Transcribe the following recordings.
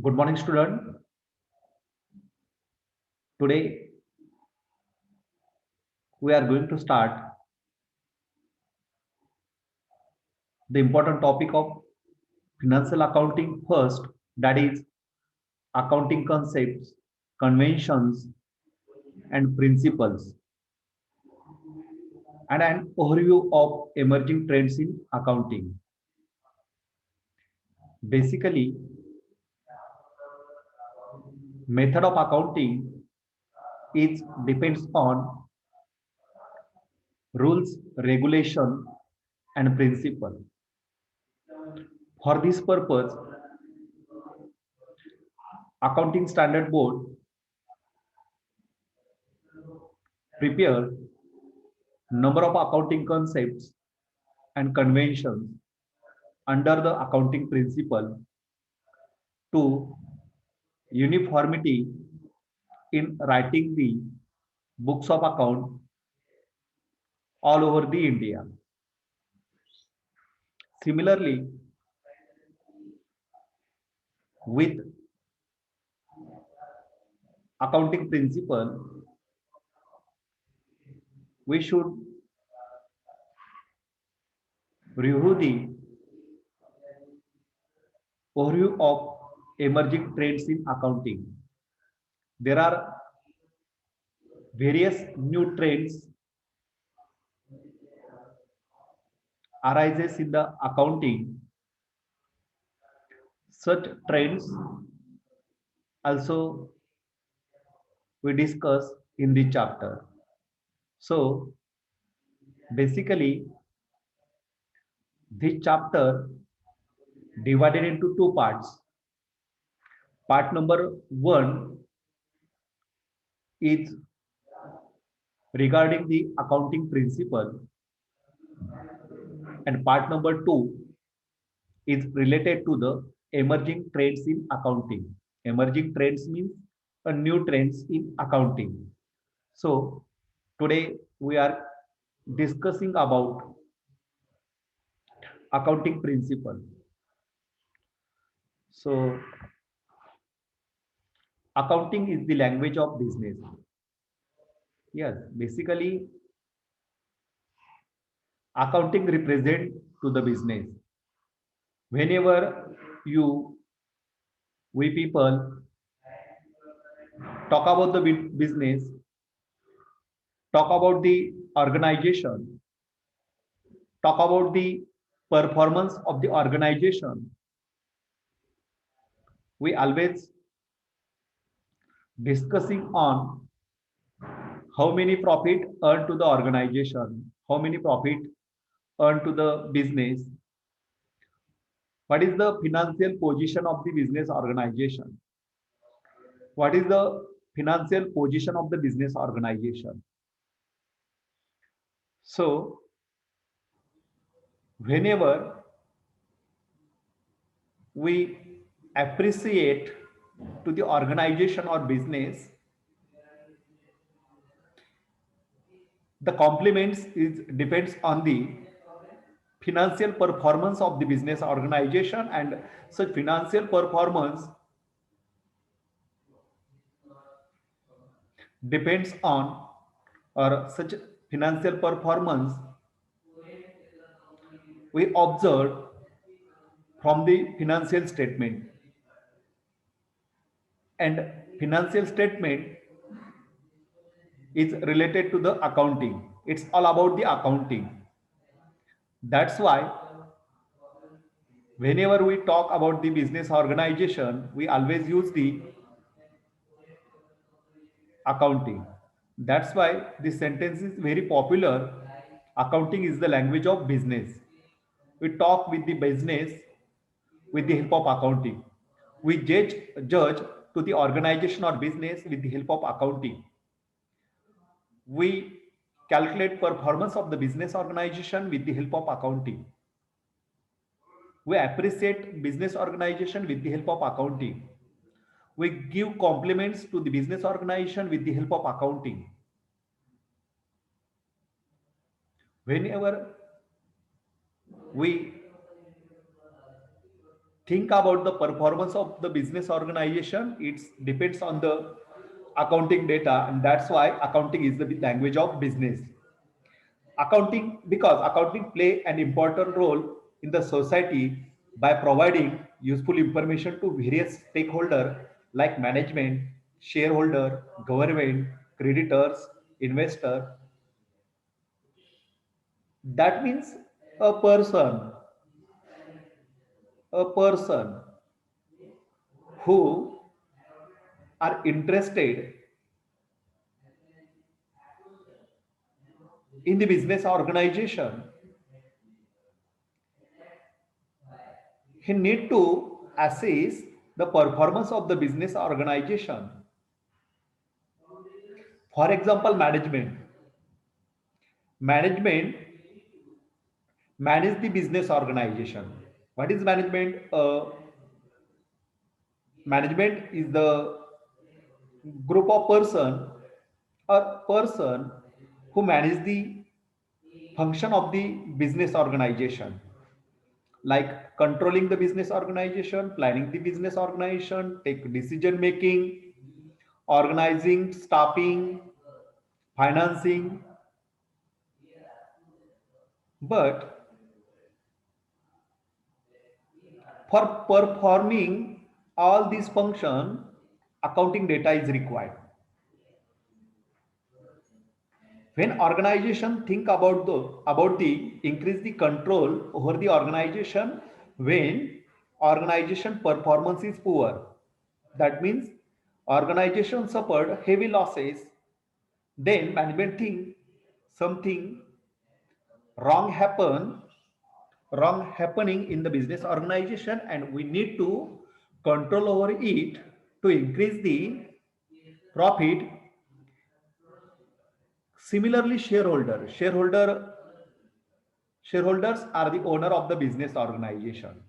Good morning, student. Today we are going to start the important topic of financial accounting first, that is accounting concepts, conventions, and principles, and an overview of emerging trends in accounting. Basically, method of accounting is depends on rules, regulation, and principle. For this purpose, Accounting Standard Board prepare number of accounting concepts and conventions under the accounting principle to uniformity in writing the books of account all over the India. Similarly, with accounting principle, we should review the overview of emerging trends in accounting. There are various new trends arises in the accounting. Such trends also we discuss in the chapter. So basically, this chapter divided into two parts. Part number one is regarding the accounting principle, and part number two is related to the emerging trends in accounting. Emerging trends means a new trends in accounting. So today we are discussing about accounting principle. So accounting is the language of business. Yes, basically accounting represent to the business. Whenever you we people talk about the business, talk about the organization, talk about the performance of the organization, we always discussing on how many profit earned to the organization, how many profit earned to the business, what is the financial position of the business organization, what is the financial position of the business organization. So whenever we appreciate to the organization or business, the compliments is depends on the financial performance of the business organization, and such financial performance depends on, or such financial performance we observe from the financial statement, and financial statement is related to the accounting. It's all about the accounting. That's why whenever we talk about the business organization, we always use the accounting. That's why this sentence is very popular. Accounting is the language of business. We talk with the business with the help of accounting. We judge to the organization or business with the help of accounting. We calculate performance of the business organization with the help of accounting. We appreciate business organization with the help of accounting. We give compliments to the business organization with the help of accounting. Whenever we think about the performance of the business organization, it depends on the accounting data, and that's why accounting is the language of business. Accounting, because accounting play an important role in the society by providing useful information to various stakeholders like management, shareholder, government, creditors, investor. That means a person, a person who are interested in the business organization, he need to assess the performance of the business organization. For example, management manage the business organization. What is management? Management is the group of person who manage the function of the business organization, like controlling the business organization, planning the business organization, take decision making, organizing, staffing, financing. But for performing all these function, accounting data is required. When organization think about the increase the control over the organization, when organization performance is poor, that means organization suffered heavy losses, then management think something wrong happen wrong happening in the business organization, and we need to control over it to increase the profit. Similarly, shareholders are the owner of the business organization,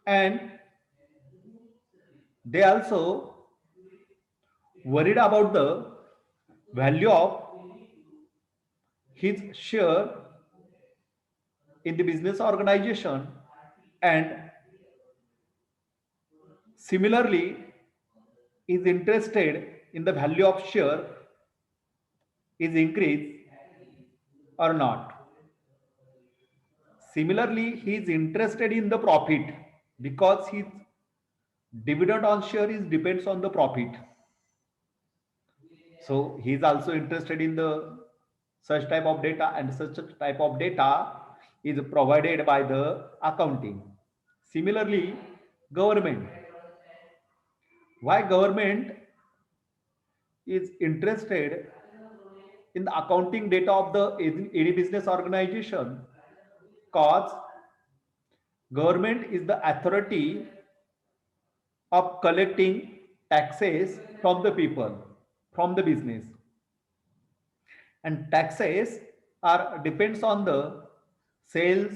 and they also worried about the value of his share in the business organization, and similarly is interested in the value of share is increased or not. Similarly, he is interested in the profit because his dividend on share is depends on the profit. So he is also interested in the such type of data, and such type of data is provided by the accounting. Similarly, government. Why government is interested in the accounting data of the any business organization? Cause government is the authority of collecting taxes from the people, from the business, and taxes are depends on the sales,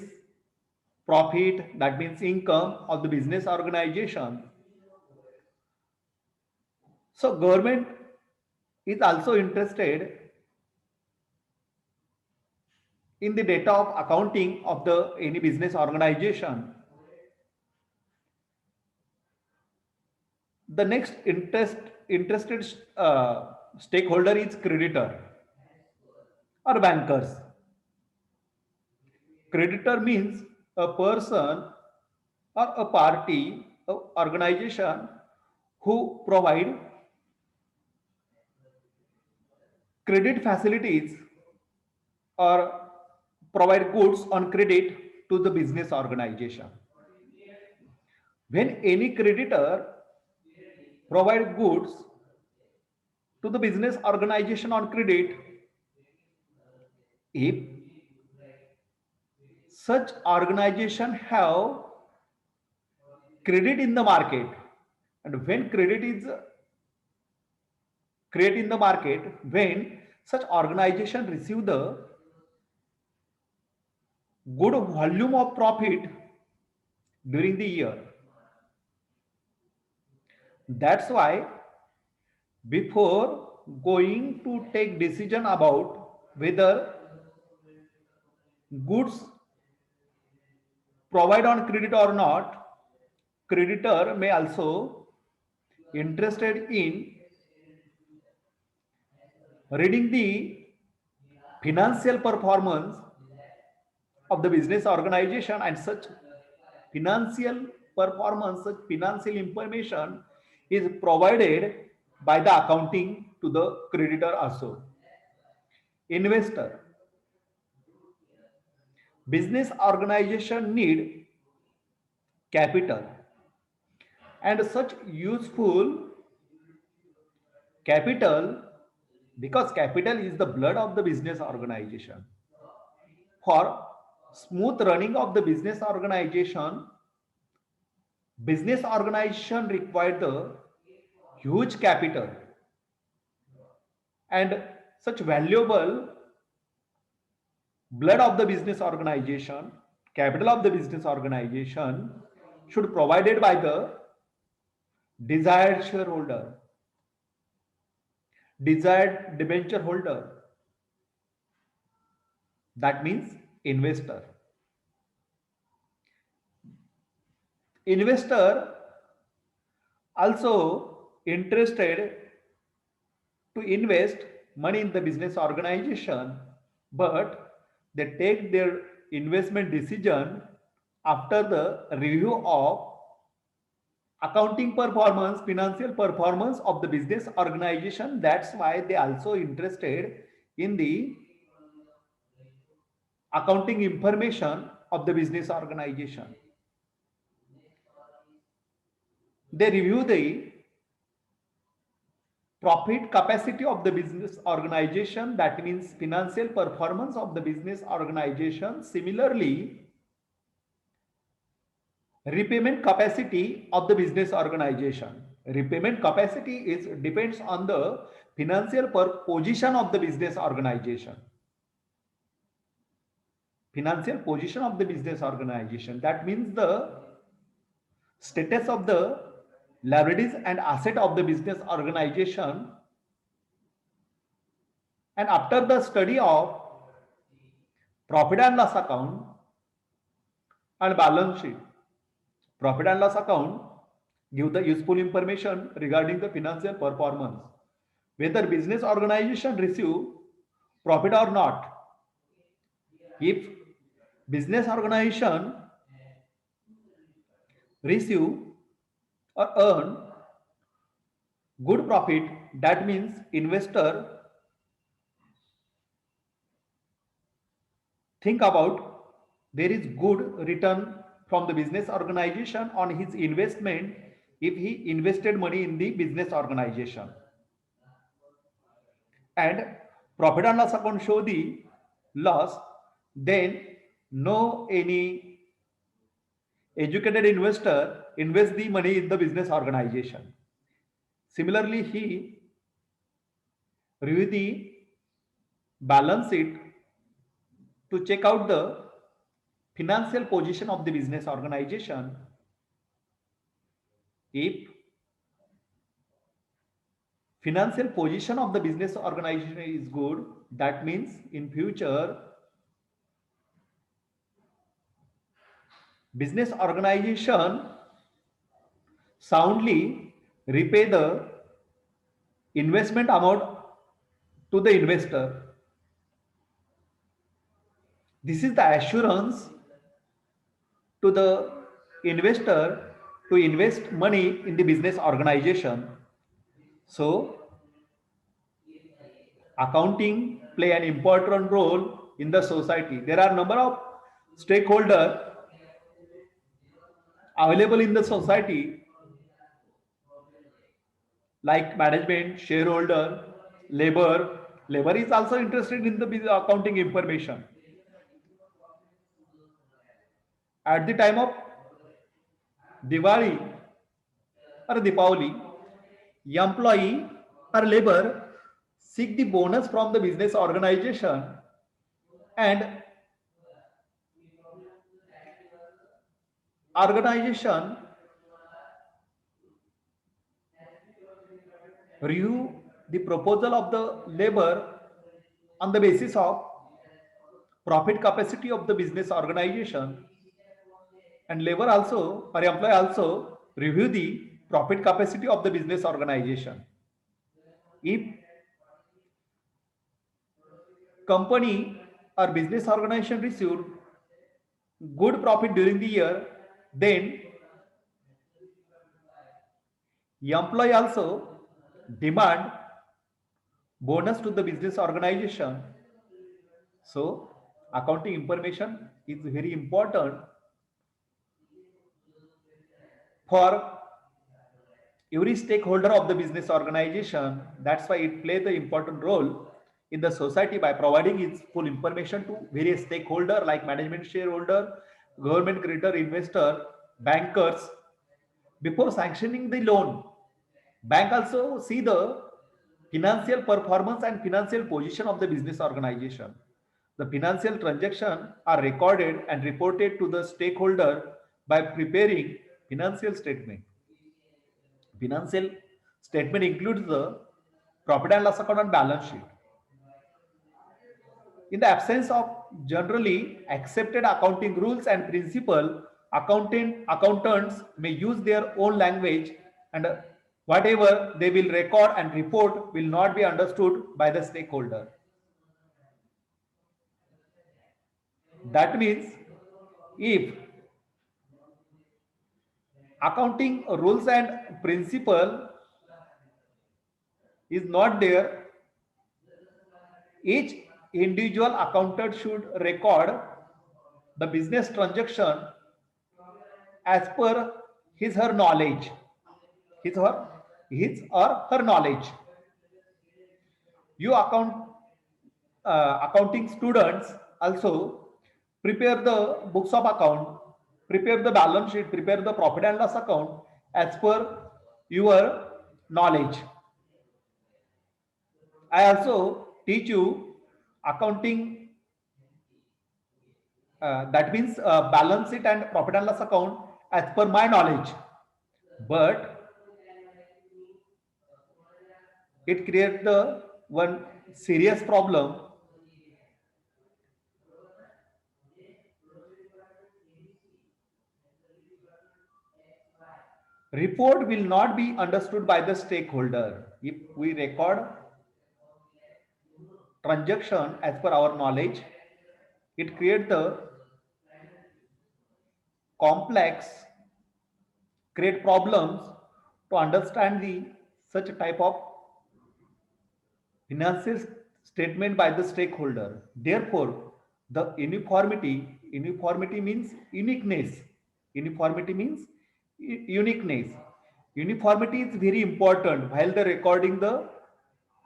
profit, that means income of the business organization. So government is also interested in the data of accounting of the any business organization. The next interested stakeholder is creditor or bankers. Creditor means a person or a party, a organization who provide credit facilities or provide goods on credit to the business organization. When any creditor provide goods to the business organization on credit, if such organization have credit in the market, and when credit is create in the market, when such organization receive the good volume of profit during the year, that's why before going to take decision about whether goods provide on credit or not, creditor may also interested in reading the financial performance of the business organization, and such financial performance, such financial information is provided by the accounting to the creditor also. Investor. Business organization need capital, and such useful capital, because capital is the blood of the business organization. For smooth running of the business organization require the huge capital, and such valuable blood of the business organization, capital of the business organization should provided by the desired shareholder, desired debenture holder, that means investor. Investor also interested to invest money in the business organization, but they take their investment decision after the review of accounting performance, financial performance of the business organization. That's why they also interested in the accounting information of the business organization. They review the profit capacity of the business organization, that means financial performance of the business organization. Similarly, repayment capacity of the business organization. Repayment capacity is depends on the financial position of the business organization. Financial position of the business organization, that means the status of the liabilities and asset of the business organization. And after the study of profit and loss account and balance sheet, profit and loss account give the useful information regarding the financial performance, whether business organization receive profit or not. If business organization receive or earn good profit, that means investor think about there is good return from the business organization on his investment if he invested money in the business organization. And profit and loss account show the loss, then no any educated investor invest the money in the business organization. Similarly, he review the balance sheet to check out the financial position of the business organization. If financial position of the business organization is good, that means in future business organization soundly repay the investment amount to the investor. This is the assurance to the investor to invest money in the business organization. So accounting play an important role in the society. There are number of stakeholders available in the society like management, shareholder, labor. Labor is also interested in the accounting information. At the time of Diwali or Deepavali, employee or labor seek the bonus from the business organization, and organization review the proposal of the labor on the basis of profit capacity of the business organization. and labor also or employee also review the profit capacity of the business organization. If company or business organization received good profit during the year, then employee also demand bonus to the business organization. So accounting information is very important for every stakeholder of the business organization. That's why it plays the important role in the society by providing its full information to various stakeholder like management, shareholder, government creditor, investor, bankers. Before sanctioning the loan, bank also see the financial performance and financial position of the business organization. The financial transactions are recorded and reported to the stakeholder by preparing financial statement. Financial statement includes the profit and loss account and balance sheet. In the absence of generally accepted accounting rules and principle, accountants may use their own language, and whatever they will record and report will not be understood by the stakeholder. That means if accounting rules and principle is not there, each individual accountant should record the business transaction as per his her knowledge, his or her knowledge. You accounting students also prepare the books of account, prepare the balance sheet, prepare the profit and loss account as per your knowledge. I also teach you accounting, that means balance sheet and profit and loss account as per my knowledge, but it creates the one serious problem. Report will not be understood by the stakeholder if we record transaction as per our knowledge. It creates the complex, create problems to understand the such type of financial statement by the stakeholder. Therefore, the uniformity means uniqueness. Uniformity means uniqueness. Uniformity is very important while the recording the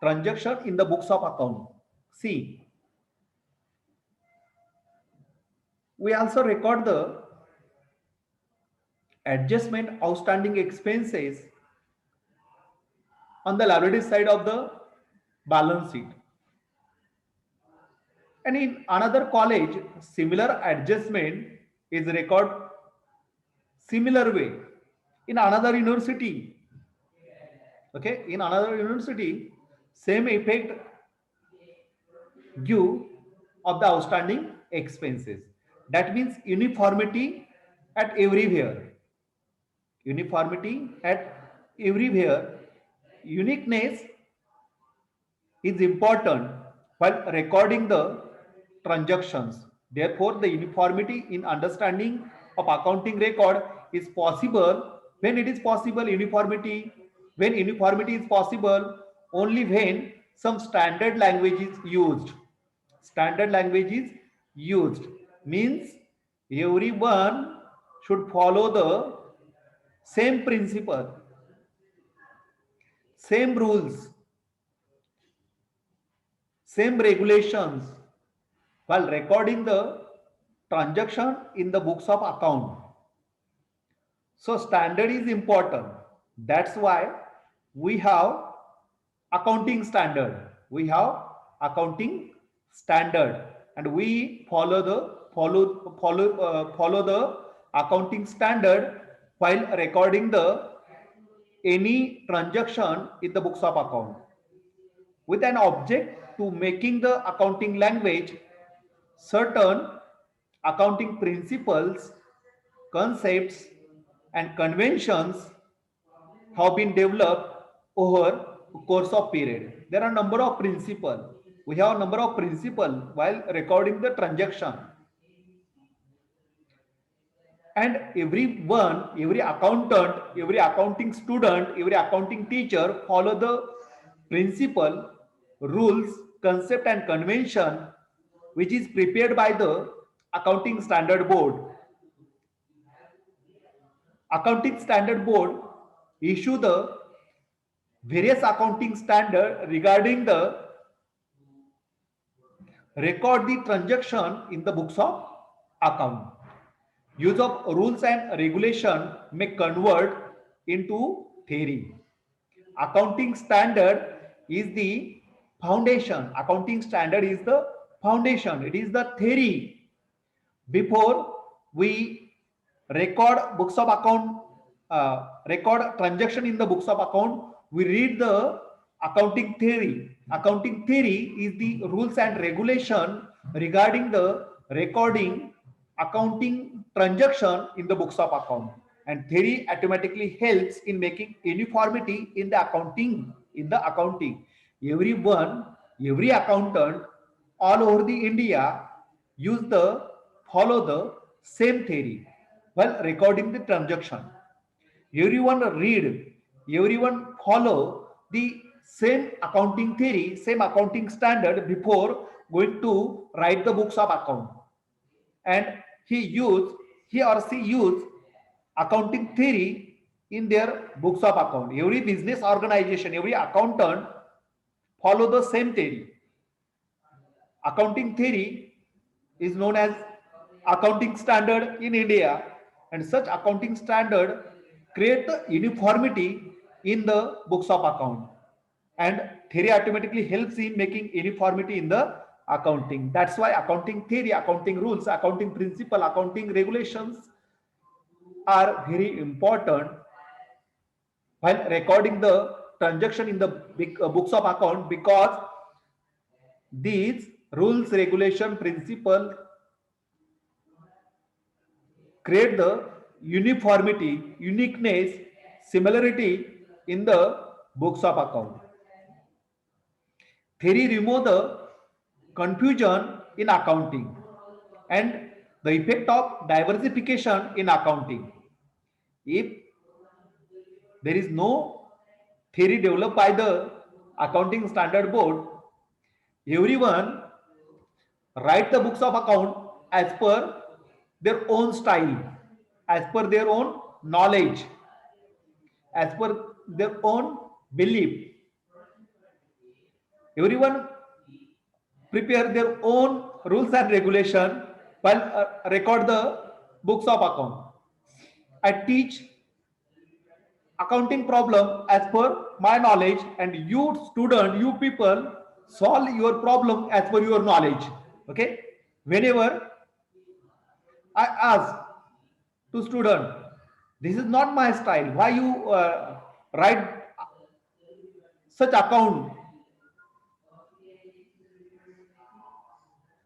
transaction in the books of account. See, we also record the adjustment outstanding expenses on the liability side of the balance sheet. And in another college, similar adjustment is recorded similar way. In another university, okay, in another university, same effect due of the outstanding expenses. That means uniformity at everywhere. Uniformity at everywhere. Uniqueness is important while recording the transactions. Therefore, the uniformity in understanding of accounting record is possible. When it is possible, uniformity, when uniformity is possible, only when some standard language is used. Standard language is used means everyone should follow the same principle, same rules, same regulations while recording the transaction in the books of account. So standard is important. That's why we have accounting standard. We have accounting standard, and we follow the accounting standard while recording the any transaction in the books of account, with an object to making the accounting language certain accounting principles concepts and conventions have been developed over a course of period. There are number of principles. We have a number of principles while recording the transaction. And everyone, every accountant, every accounting student, every accounting teacher follow the principle, rules, concept and convention which is prepared by the Accounting Standard Board. Accounting Standard Board issue the various accounting standard regarding the record the transaction in the books of account. Use of rules and regulation may convert into theory. Accounting standard is the foundation. Accounting standard is the foundation. It is the theory. Before we record books of account, record transaction in the books of account, we read the accounting theory. Accounting theory is the rules and regulation regarding the recording accounting transaction in the books of account, and theory automatically helps in making uniformity in the accounting. Everyone, every accountant all over the India use the follow the same theory while recording the transaction. Everyone read, everyone follow the same accounting theory, same accounting standard before going to write the books of account. And he or she use accounting theory in their books of account. Every business organization, every accountant follow the same theory. Accounting theory is known as accounting standard in India, and such accounting standard create the uniformity in the books of account, and theory automatically helps in making uniformity in the accounting. That's why accounting theory, accounting rules, accounting principle, accounting regulations are very important while recording the transaction in the books of account, because these rules, regulation, principle create the uniformity, uniqueness, similarity in the books of account. Theory remove the confusion in accounting and the effect of diversification in accounting. If there is no theory developed by the Accounting Standard Board, everyone write the books of account as per their own style, as per their own knowledge, as per their own belief. Everyone prepare their own rules and regulation while record the books of account. I teach accounting problem as per my knowledge, and you student, you people solve your problem as per your knowledge. Okay, whenever I ask to student, this is not my style, why you write such account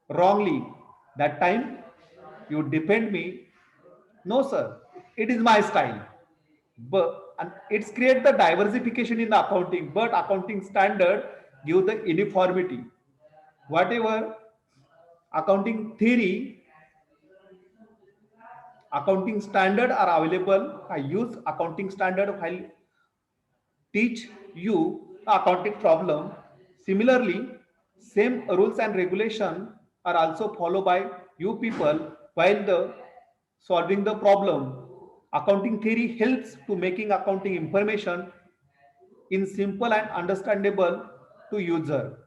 wrongly, that time you defend me, no sir, it is my style. But and it's create the diversification in the accounting, but accounting standard give the uniformity. Whatever accounting theory, accounting standard are available, I use accounting standard while teach you accounting problem. Similarly, same rules and regulation are also followed by you people while the solving the problem. Accounting theory helps to making accounting information in simple and understandable to user.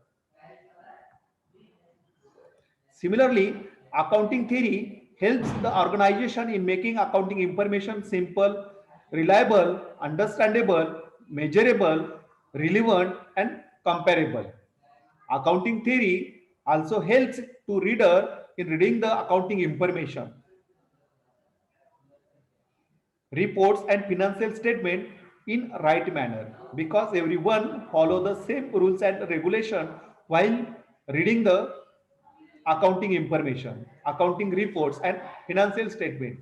Similarly, accounting theory helps the organization in making accounting information simple, reliable, understandable, measurable, relevant, and comparable. Accounting theory also helps to reader in reading the accounting information, reports and financial statement in right manner, because everyone follow the same rules and regulation while reading the accounting information, accounting reports and financial statement.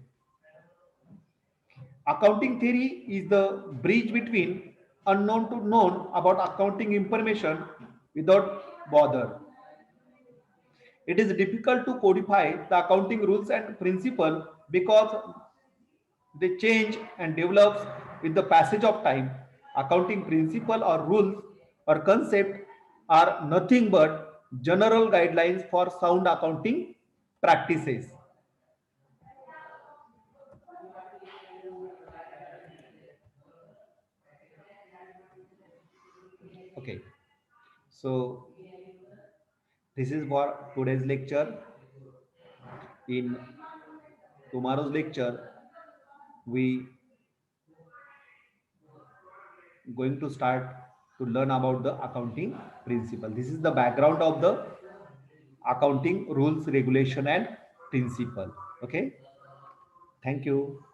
Accounting theory is the bridge between unknown to known about accounting information without bother. It is difficult to codify the accounting rules and principle because they change and develops with the passage of time. Accounting principle or rules or concept are nothing but general guidelines for sound accounting practices. Okay, so this is for today's lecture. In tomorrow's lecture, we going to start to learn about the accounting principle. This is the background of the accounting rules, regulation, and principle. Okay, thank you.